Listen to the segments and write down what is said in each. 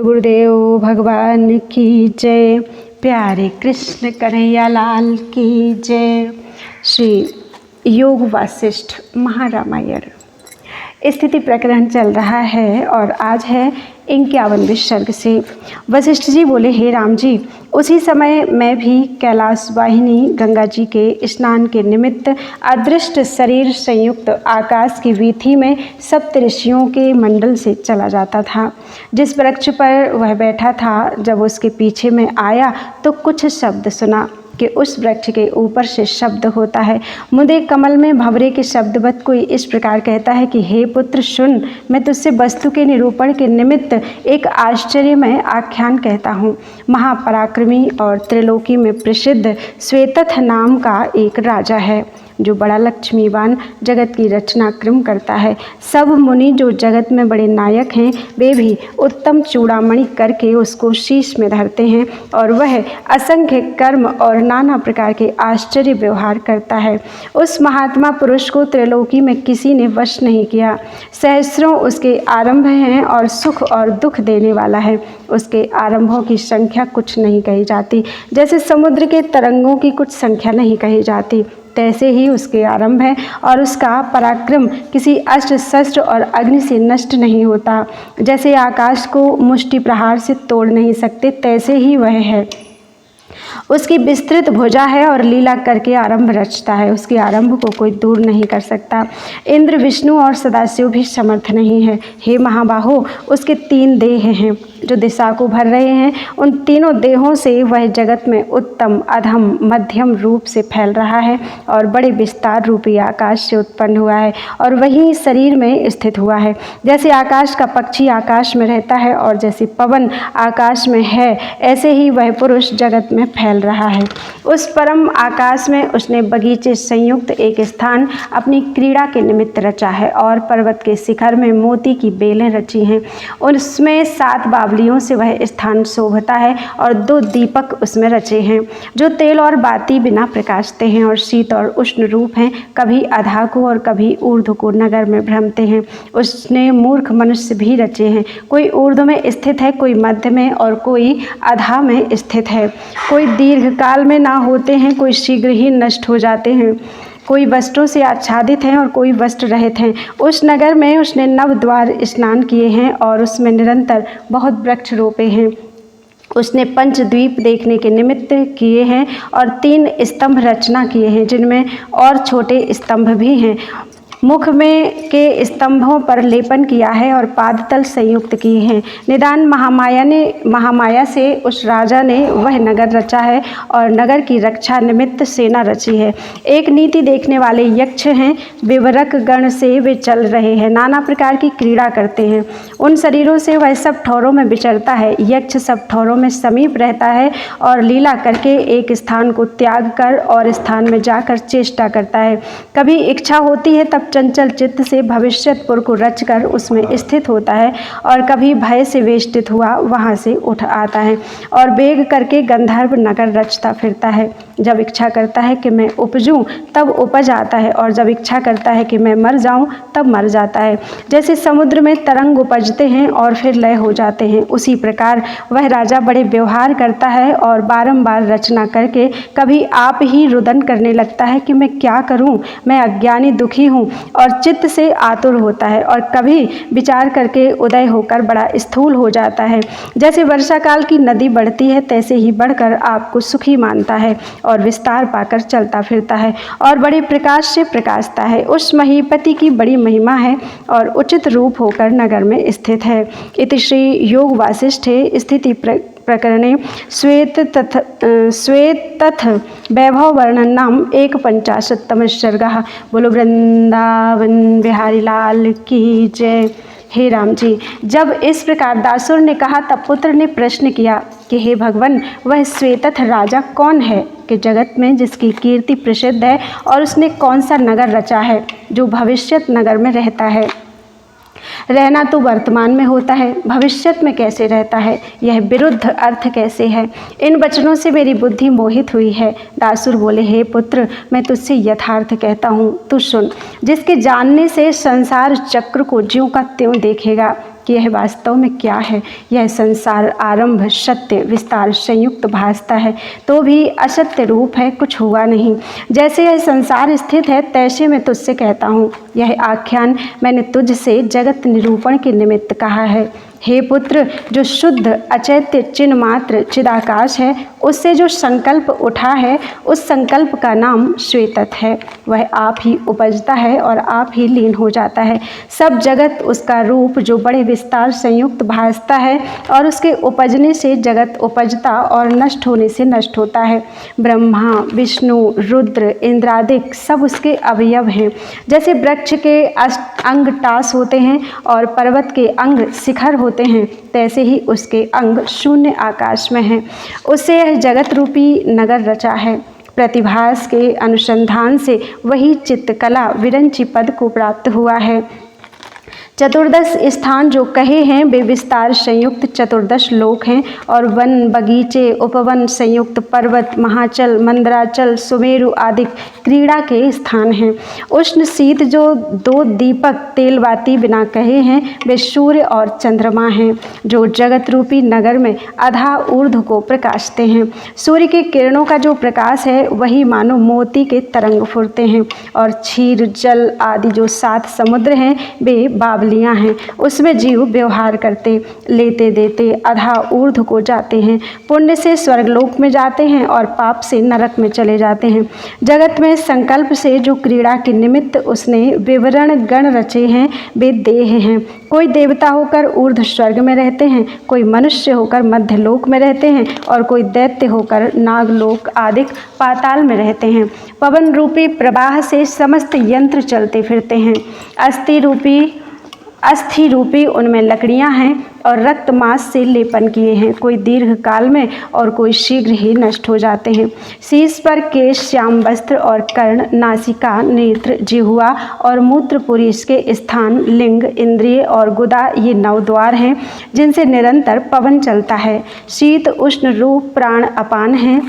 गुरुदेव भगवान की जय। प्यारे कृष्ण कन्हैया लाल की जय। श्री योग वासिष्ठ महारामायण स्थिति प्रकरण चल रहा है और आज है 51वें सर्ग से। वशिष्ठ जी बोले, हे राम जी, उसी समय मैं भी कैलाश वाहिनी गंगा जी के स्नान के निमित्त अदृष्ट शरीर संयुक्त आकाश की वीथी में सप्त ऋषियों के मंडल से चला जाता था। जिस वृक्ष पर वह बैठा था, जब उसके पीछे में आया तो कुछ शब्द सुना कि उस वृक्ष के ऊपर से शब्द होता है। मुदे कमल में भंवरे के शब्दवत कोई इस प्रकार कहता है कि हे पुत्र सुन, मैं तुझसे वस्तु के निरूपण के निमित्त एक आश्चर्यमय आख्यान कहता हूँ। महापराक्रमी और त्रिलोकी में प्रसिद्ध श्वेतथ नाम का एक राजा है, जो बड़ा लक्ष्मीवान जगत की रचना क्रम करता है। सब मुनि जो जगत में बड़े नायक हैं, वे भी उत्तम चूड़ामणि करके उसको शीश में धरते हैं, और वह असंख्य कर्म और नाना प्रकार के आश्चर्य व्यवहार करता है। उस महात्मा पुरुष को त्रिलोकी में किसी ने वश नहीं किया। सहस्रों उसके आरंभ हैं और सुख और दुख देने वाला है। उसके आरंभों की संख्या कुछ नहीं कही जाती। जैसे समुद्र के तरंगों की कुछ संख्या नहीं कही जाती, तैसे ही उसके आरंभ है, और उसका पराक्रम किसी अस्त्र शस्त्र और अग्नि से नष्ट नहीं होता। जैसे आकाश को मुष्टि प्रहार से तोड़ नहीं सकते, तैसे ही वह है। उसकी विस्तृत भुजा है और लीला करके आरंभ रचता है। उसके आरंभ को कोई दूर नहीं कर सकता। इंद्र, विष्णु और सदाशिव भी समर्थ नहीं है। हे महाबाहो, उसके 3 देह हैं जो दिशा को भर रहे हैं। उन तीनों देहों से वह जगत में उत्तम, अधम, मध्यम रूप से फैल रहा है और बड़े विस्तार रूपी आकाश से उत्पन्न हुआ है और वहीं शरीर में स्थित हुआ है। जैसे आकाश का पक्षी आकाश में रहता है और जैसे पवन आकाश में है, ऐसे ही वह पुरुष जगत में फैल रहा है। उस परम आकाश में उसने बगीचे संयुक्त एक स्थान अपनी क्रीड़ा के निमित्त रचा है और पर्वत के शिखर में मोती की बेलें रची हैं। उसमें 7 बावलियों से वह स्थान शोभता है और 2 दीपक उसमें रचे हैं, जो तेल और बाती बिना प्रकाशते हैं और शीत और उष्ण रूप हैं। कभी अधा को और कभी ऊर्ध्व को नगर में भ्रमते हैं। उसने मूर्ख मनुष्य भी रचे हैं। कोई ऊर्ध्व में स्थित है, कोई मध्य में और कोई अधा में स्थित है। कोई दीर्घ काल में ना होते हैं, कोई शीघ्र ही नष्ट हो जाते हैं। कोई वस्त्रों से आच्छादित हैं और कोई वस्त्र रहित हैं। उस नगर में उसने 9 द्वार स्नान किए हैं और उसमें निरंतर बहुत वृक्ष रोपे हैं। उसने पंचद्वीप देखने के निमित्त किए हैं और 3 स्तंभ रचना किए हैं, जिनमें और छोटे स्तंभ भी हैं। मुख में के स्तंभों पर लेपन किया है और पादतल संयुक्त किए हैं। निदान महामाया से उस राजा ने वह नगर रचा है और नगर की रक्षा निमित्त सेना रची है। एक नीति देखने वाले यक्ष हैं, विवरक गण से वे चल रहे हैं, नाना प्रकार की क्रीड़ा करते हैं। उन शरीरों से वह सब ठौरों में विचरता है। यक्ष सब ठौरों में समीप रहता है और लीला करके एक स्थान को त्याग कर और स्थान में जाकर चेष्टा करता है। कभी इच्छा होती है तब चंचल चित्त से भविष्यतपुर को रचकर उसमें स्थित होता है, और कभी भय से वेष्टित हुआ वहाँ से उठ आता है और वेग करके गंधर्व नगर रचता फिरता है। जब इच्छा करता है कि मैं उपजूं तब उपज आता है, और जब इच्छा करता है कि मैं मर जाऊं तब मर जाता है। जैसे समुद्र में तरंग उपजते हैं और फिर लय हो जाते हैं, उसी प्रकार वह राजा बड़े व्यवहार करता है और बारंबार रचना करके कभी आप ही रुदन करने लगता है कि मैं क्या करूं, मैं अज्ञानी दुखी हूं, और चित्त से आतुर होता है, और कभी विचार करके उदय होकर बड़ा स्थूल हो जाता है। जैसे वर्षा काल की नदी बढ़ती है, तैसे ही बढ़कर आपको सुखी मानता है और विस्तार पाकर चलता फिरता है और बड़े प्रकाश से प्रकाशता है। उस महीपति की बड़ी महिमा है और उचित रूप होकर नगर में स्थित है। इति श्री योग वासिष्ठे स्थिति प्रकरणे श्वेतथ वैभव वर्णन नाम 51तमः सर्गः। बोलो वृंदावन बिहारी लाल की जय। हे राम जी, जब इस प्रकार दासुर ने कहा तब पुत्र ने प्रश्न किया कि हे भगवान, वह श्वेतथ राजा कौन है कि जगत में जिसकी कीर्ति प्रसिद्ध है, और उसने कौन सा नगर रचा है जो भविष्यत नगर में रहता है? रहना तो वर्तमान में होता है, भविष्यत में कैसे रहता है? यह विरुद्ध अर्थ कैसे है? इन वचनों से मेरी बुद्धि मोहित हुई है। दासुर बोले, हे पुत्र, मैं तुझसे यथार्थ कहता हूँ, तू सुन। जिसके जानने से संसार चक्र को ज्यों का त्यों देखेगा, कि यह वास्तव में क्या है। यह संसार आरंभ सत्य विस्तार संयुक्त भासता है तो भी असत्य रूप है, कुछ हुआ नहीं। जैसे यह संसार स्थित है तैसे मैं तुझसे कहता हूँ। यह आख्यान मैंने तुझसे जगत निरूपण के निमित्त कहा है। हे पुत्र, जो शुद्ध अचैत्य चिन्ह मात्र चिदाकाश है, उससे जो संकल्प उठा है उस संकल्प का नाम श्वेतत है। वह आप ही उपजता है और आप ही लीन हो जाता है। सब जगत उसका रूप जो बड़े विस्तार संयुक्त भासता है और उसके उपजने से जगत उपजता और नष्ट होने से नष्ट होता है। ब्रह्मा विष्णु रुद्र इंद्रादिक सब उसके अवयव हैं। जैसे वृक्ष के अंग टास होते हैं और पर्वत के अंग शिखर होते हैं, तैसे ही उसके अंग शून्य आकाश में हैं। उससे यह जगत रूपी नगर रचा है। प्रतिभास के अनुसंधान से वही चित्तकला विरंची पद को प्राप्त हुआ है। चतुर्दश स्थान जो कहे हैं वे विस्तार संयुक्त चतुर्दश लोक हैं और वन बगीचे उपवन संयुक्त पर्वत महाचल मंदराचल सुमेरु आदि क्रीड़ा के स्थान हैं। उष्ण शीत जो दो दीपक तेलवाती बिना कहे हैं वे सूर्य और चंद्रमा हैं, जो जगत रूपी नगर में अधा ऊर्ध्व को प्रकाशते हैं। सूर्य के किरणों का जो प्रकाश है वही मानो मोती के तरंग फुरते हैं। और क्षीर जल आदि जो 7 समुद्र हैं वे बावलियाँ हैं। उसमें जीव व्यवहार करते लेते देते अधा ऊर्ध्व को जाते हैं। पुण्य से स्वर्गलोक में जाते हैं और पाप से नरक में चले जाते हैं। जगत में संकल्प से जो क्रीड़ा के निमित्त उसने विवरण गण रचे हैं वे देह हैं। कोई देवता होकर ऊर्ध्व स्वर्ग में रहते हैं, कोई मनुष्य होकर मध्य लोक में रहते हैं और कोई दैत्य होकर नागलोक आदि पाताल में रहते हैं। पवन रूपी प्रवाह से समस्त यंत्र चलते फिरते हैं। अस्थि रूपी उनमें लकड़ियां हैं और रक्त मांस से लेपन किए हैं। कोई दीर्घ काल में और कोई शीघ्र ही नष्ट हो जाते हैं। शीश पर केश श्याम वस्त्र और कर्ण नासिका नेत्र जिह्वा और मूत्रपुरी इसके स्थान लिंग इंद्रिय और गुदा ये 9 द्वार हैं जिनसे निरंतर पवन चलता है। शीत उष्ण रूप प्राण अपान हैं।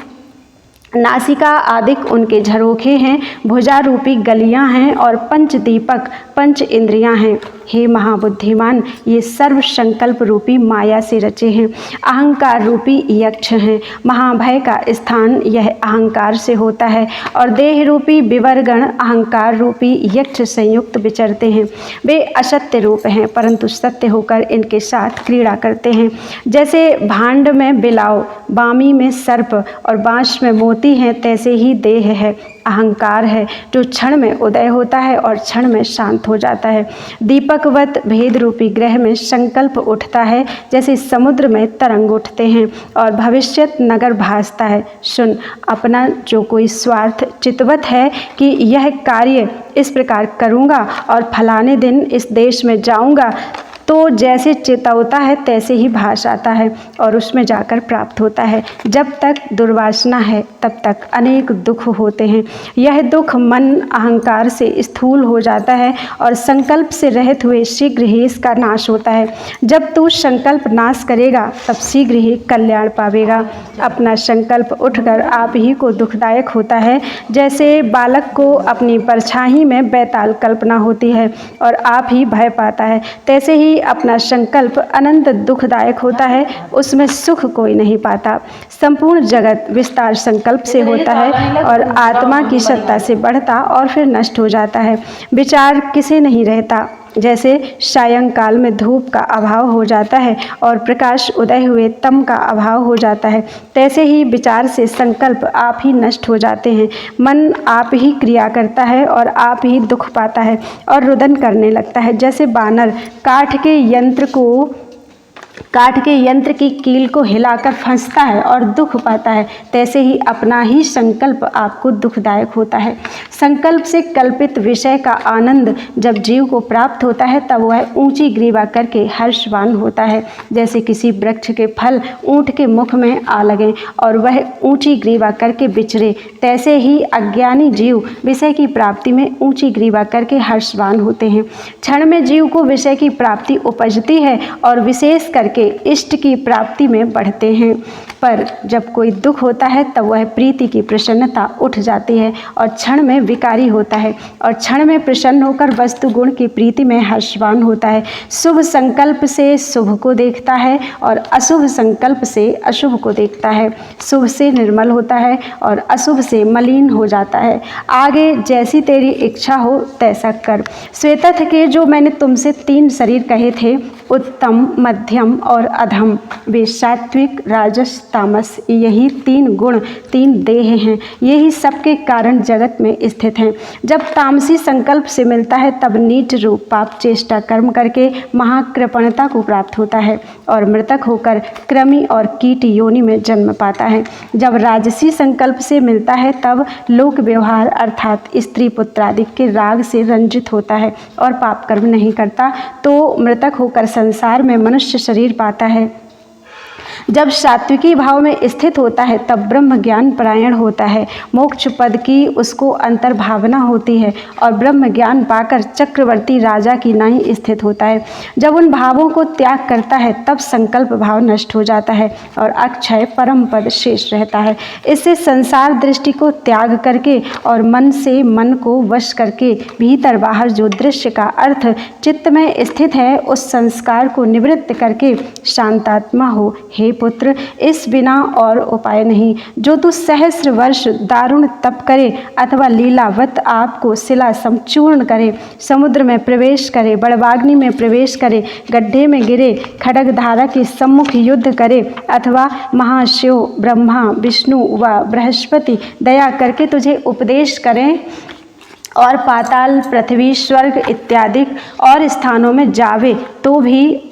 नासिका आदिक उनके झरोखे हैं। भुजा रूपी गलियां हैं और पंच दीपक पंच इंद्रियां हैं। हे महाबुद्धिमान, ये सर्व संकल्प रूपी माया से रचे हैं। अहंकार रूपी यक्ष हैं। महाभय का स्थान यह अहंकार से होता है और देह रूपी विवरगण अहंकार रूपी यक्ष संयुक्त विचरते हैं। वे असत्य रूप हैं परंतु सत्य होकर इनके साथ क्रीड़ा करते हैं। जैसे भांड में बिलाव, बामी में सर्प और बांस में मोती हैं, तैसे ही देह है, अहंकार है जो क्षण में उदय होता है और क्षण में शांत हो जाता है। दीपकवत भेद रूपी ग्रह में संकल्प उठता है जैसे समुद्र में तरंग उठते हैं और भविष्यत नगर भासता है। सुन, अपना जो कोई स्वार्थ चितवत है कि यह कार्य इस प्रकार करूँगा और फलाने दिन इस देश में जाऊँगा, तो जैसे चेतावता है तैसे ही भास आता है और उसमें जाकर प्राप्त होता है। जब तक दुर्वासना है तब तक अनेक दुख होते हैं। यह दुख मन अहंकार से स्थूल हो जाता है और संकल्प से रहित हुए शीघ्र ही इसका नाश होता है। जब तू संकल्प नाश करेगा तब शीघ्र ही कल्याण पावेगा। अपना संकल्प उठकर आप ही को दुखदायक होता है। जैसे बालक को अपनी परछाई में बैताल कल्पना होती है और आप ही भय पाता है, तैसे ही अपना संकल्प अनंत दुखदायक होता है, उसमें सुख कोई नहीं पाता। संपूर्ण जगत विस्तार संकल्प से होता है और आत्मा की सत्ता से बढ़ता और फिर नष्ट हो जाता है। विचार किसे नहीं रहता। जैसे सायंकाल में धूप का अभाव हो जाता है और प्रकाश उदय हुए तम का अभाव हो जाता है, तैसे ही विचार से संकल्प आप ही नष्ट हो जाते हैं। मन आप ही क्रिया करता है और आप ही दुख पाता है और रुदन करने लगता है। जैसे बानर काठ के यंत्र की कील को हिलाकर फंसता है और दुख पाता है, तैसे ही अपना ही संकल्प आपको दुखदायक होता है। संकल्प से कल्पित विषय का आनंद जब जीव को प्राप्त होता है तब वह ऊंची ग्रीवा करके हर्षवान होता है। जैसे किसी वृक्ष के फल ऊंट के मुख में आ लगे और वह ऊंची ग्रीवा करके विचरे, तैसे ही अज्ञानी जीव विषय की प्राप्ति में ऊंची ग्रीवा करके हर्षवान होते हैं। क्षण में जीव को विषय की प्राप्ति उपजती है और विशेष करके इष्ट की प्राप्ति में बढ़ते हैं। पर जब कोई दुख होता है तब वह प्रीति की प्रसन्नता उठ जाती है और क्षण में विकारी होता है और क्षण में प्रसन्न होकर वस्तु गुण की प्रीति में हर्षवान होता है। शुभ संकल्प से शुभ को देखता है और अशुभ संकल्प से अशुभ को देखता है। शुभ से निर्मल होता है और अशुभ से मलिन हो जाता है। आगे जैसी तेरी इच्छा हो तैसा कर। श्वेतथ के जो मैंने तुमसे 3 शरीर कहे थे, उत्तम, मध्यम और अधम, वे सात्विक, राजस, तामस, यही 3 गुण 3 देह हैं। यही सबके कारण जगत में स्थित हैं। जब तामसी संकल्प से मिलता है तब नीच रूप पाप चेष्टा कर्म करके महाकृपणता को प्राप्त होता है और मृतक होकर कृमि और कीट योनि में जन्म पाता है। जब राजसी संकल्प से मिलता है तब लोक व्यवहार अर्थात स्त्री पुत्र आदि के राग से रंजित होता है और पाप कर्म नहीं करता तो मृतक होकर संसार में मनुष्य शरीर पाता है। जब सात्विकी भाव में स्थित होता है तब ब्रह्म ज्ञान परायण होता है। मोक्ष पद की उसको अंतर्भावना होती है और ब्रह्म ज्ञान पाकर चक्रवर्ती राजा की नाई स्थित होता है। जब उन भावों को त्याग करता है तब संकल्प भाव नष्ट हो जाता है और अक्षय परम पद शेष रहता है। इससे संसार दृष्टि को त्याग करके और मन से मन को वश करके भीतर बाहर जो दृश्य का अर्थ चित्त में स्थित है उस संस्कार को निवृत्त करके शांतात्मा हो। हे पुत्र, इस बिना और उपाय नहीं। जो तू सहस्र वर्ष दारुण तप करे अथवा लीलावत आपको शिला समचूर्ण करे, समुद्र में प्रवेश करे, बड़वाग्नि में प्रवेश करे, गड्ढे में गिरे, खड्ग धारा के सम्मुख युद्ध करे अथवा महाशिव ब्रह्मा विष्णु व बृहस्पति दया करके तुझे उपदेश करें और पाताल पृथ्वी स्वर्ग इत्यादि और स्थानों में जावे तो भी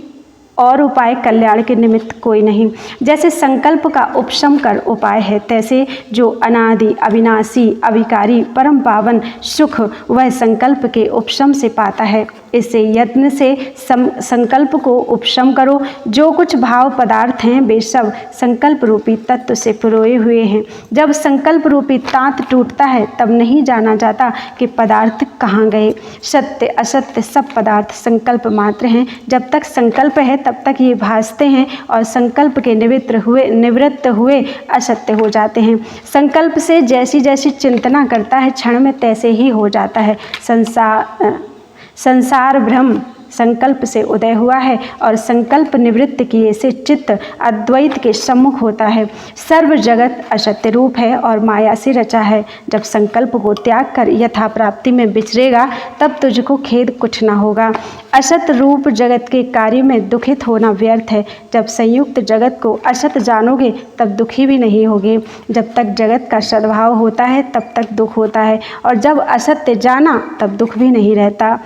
और उपाय कल्याण के निमित्त कोई नहीं। जैसे संकल्प का उपशम कर उपाय है तैसे जो अनादि अविनाशी अविकारी परम पावन सुख वह संकल्प के उपशम से पाता है। इससे यत्न से संकल्प को उपशम करो। जो कुछ भाव पदार्थ हैं वे सब संकल्प रूपी तत्व से पुरोए हुए हैं। जब संकल्प रूपी तांत टूटता है तब नहीं जाना जाता कि पदार्थ कहाँ गए। सत्य असत्य सब पदार्थ संकल्प मात्र हैं। जब तक संकल्प है तब तक ये भासते हैं और संकल्प के निवृत्त हुए असत्य हो जाते हैं। संकल्प से जैसी जैसी चिंतना करता है क्षण में तैसे ही हो जाता है। संसार भ्रम संकल्प से उदय हुआ है और संकल्प निवृत्त किए से चित्त अद्वैत के सम्मुख होता है। सर्व जगत असत्य रूप है और माया से रचा है। जब संकल्प को त्याग कर यथा प्राप्ति में विचरेगा तब तुझको खेद कुछ न होगा। असत रूप जगत के कार्य में दुखित होना व्यर्थ है। जब संयुक्त जगत को असत जानोगे तब दुखी भी नहीं होगे। जब तक जगत का सद्भाव होता है तब तक दुख होता है और जब असत्य जाना तब दुख भी नहीं रहता।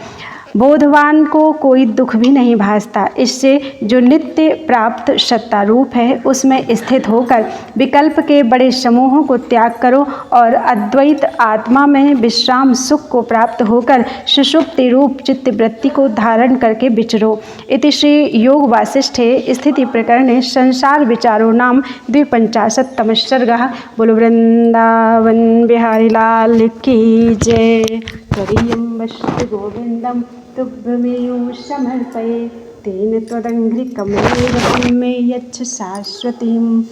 बोधवान को कोई दुख भी नहीं भासता। इससे जो नित्य प्राप्त सत्ता रूप है उसमें स्थित होकर विकल्प के बड़े समूहों को त्याग करो और अद्वैत आत्मा में विश्राम सुख को प्राप्त होकर सुषुप्ति रूप चित्त वृत्ति को धारण करके विचरो। इति श्री योग वासिष्ठे स्थिति प्रकरणे संसार विचारो नाम 52तमः सर्गः। बोलो वृंदावन बिहारी लाल की जय। त्वदीयं वस्तु गोविंदं तुभ्यमेव समर्पये तेन त्वदङ्घ्रिकमलेन मे यच्छ शाश्वतीम्।